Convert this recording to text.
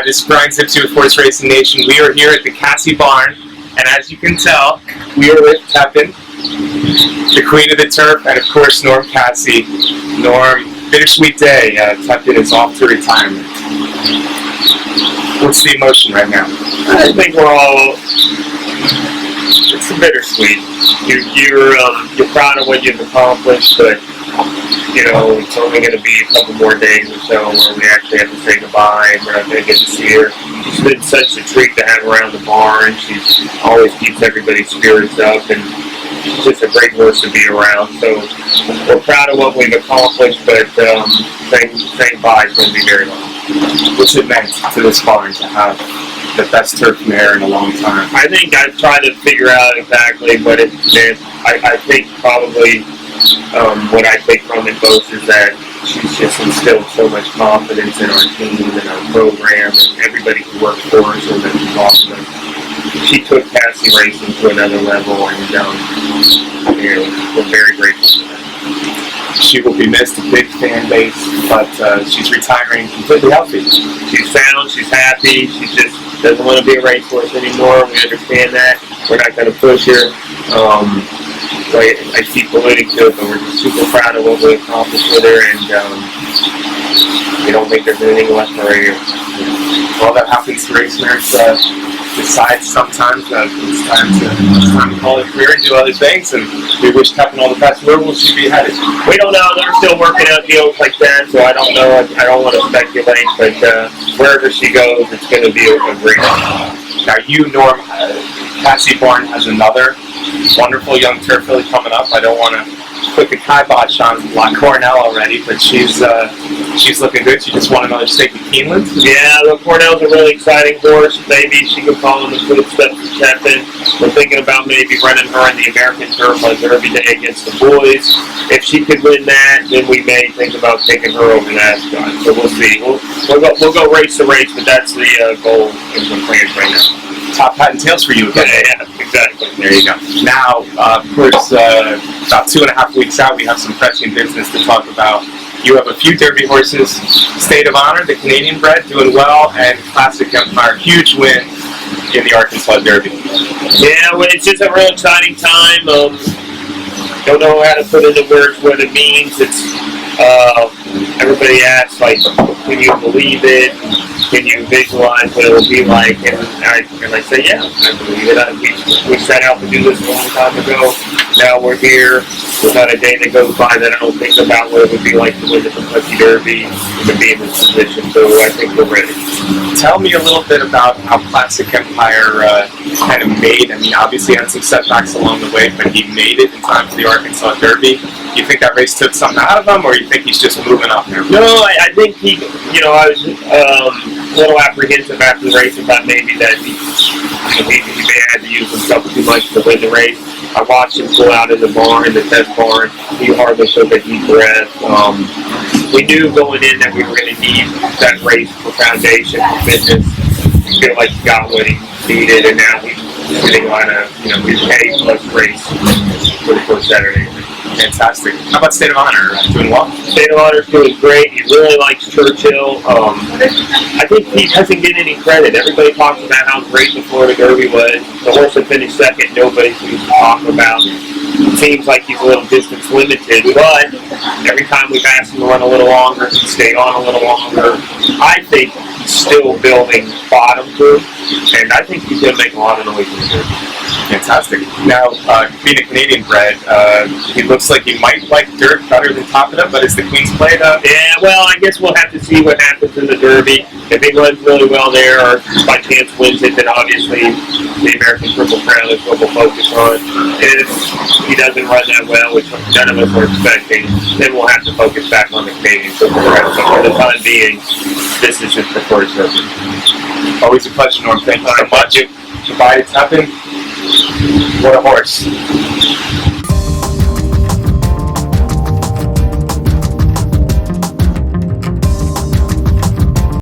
This is Brian Zipsy with Horse Racing Nation. We are here at the Casse barn, and as you can tell, we are with Tepin, the queen of the turf, and of course Norman Casse. Norm, bittersweet day. Tepin is off to retirement. What's the emotion right now? I think we're all. It's bittersweet. You're proud of what you've accomplished, but it's only going to be a couple more days or so where we actually have to say goodbye, and we're not going to get to see her. She's been such a treat to have around the barn. She always keeps everybody's spirits up, and she's just a great horse to be around. So we're proud of what we've accomplished, but saying bye is going to be very long. What's it meant to this barn to have the best turf mare in a long time? I think I've tried to figure out exactly what it meant. I think probably what I take from it both is that she's just instilled so much confidence in our team and our program and everybody who works for us, and that she's awesome. She took Casse racing to another level, and we're very grateful for that. She will be missed, a big fan base, but she's retiring completely healthy. She's sound, she's happy, she just doesn't want to be a racehorse anymore. We understand that. We're not going to push her. So I keep alluding to it, but we're just super proud of what we accomplished with her, and we don't think there's anything left for her here. Well, that happens to racers. Decide sometimes that it's time to call it a career and do other things, and we wish Tepin all the best. Where will she be headed? We don't know. They're still working out deals like that, so I don't know. I don't want to speculate, but wherever she goes, it's going to be a great one. Now, Norm, Casse barn has another wonderful young turf filly coming up. I don't want to put the kibosh on La Cornell already, but she's looking good. She just won another stake at Keeneland. Yeah, La Cornell's a really exciting horse. Maybe she could follow in the footsteps of Tepin. We're thinking about maybe running her in the American Turf on Derby Day against the boys. If she could win that, then we may think about taking her over to Ascot. So we'll see. We'll go race to race, but that's the goal in the plans right now. Top hat and tails for you again. Yeah, exactly. There you go. Now, of course, about 2.5 weeks out, we have some pressing business to talk about. You have a few Derby horses. State of Honor, the Canadian bred, doing well, and Classic Empire, huge win in the Arkansas Derby. Yeah, well, it's just a real exciting time. Don't know how to put into words what it means. It's everybody asks, like, can you believe it? Can you visualize what it will be like? And I say, yeah, I believe it. We set out to do this a long time ago. Now we're here. There's not a day that goes by that I don't think about what it would be like to win the Kentucky Derby and to be in this position. So I think we're ready. Tell me a little bit about how Classic Empire kind of made. I mean, obviously had some setbacks along the way, but he made it in time for the Arkansas Derby. Do you think that race took something out of him, or you think he's just moving up there? No, I think he, I was a little apprehensive after the race about maybe that he may have to use himself too much to win the race. I watched him pull out in the barn, the test barn. He hardly took a deep breath. We knew going in that we were going to need that race for foundation, for fitness. I feel like he got what he needed, and now he's sitting on his A+ race for the first Saturday. Fantastic. How about State of Honor? Doing well? State of Honor's doing great. He really likes Churchill. I think he doesn't get any credit. Everybody talks about how great the Florida Derby was. The horse that finished second, nobody seems to talk about. It seems like he's a little distance limited, but every time we've asked him to run a little longer, he stayed on a little longer. I think he's still building bottom to, and I think he's going to make a lot of noise in the Derby. Fantastic. Now, being a Canadian bred, he looks like he might like dirt better than Top It Up, but is the Queen's Plate up? Yeah, well, I guess we'll have to see what happens in the Derby. If he runs really well there, or by chance wins it, then obviously the American Triple Crown is what we'll focus on. If he doesn't run that well, which none of us are expecting, then we'll have to focus back on the Canadian Triple Crown. But for the time being, this is just the first Derby. Always a pleasure, Norm. Thank you so much. Goodbye to Tepin. What a horse.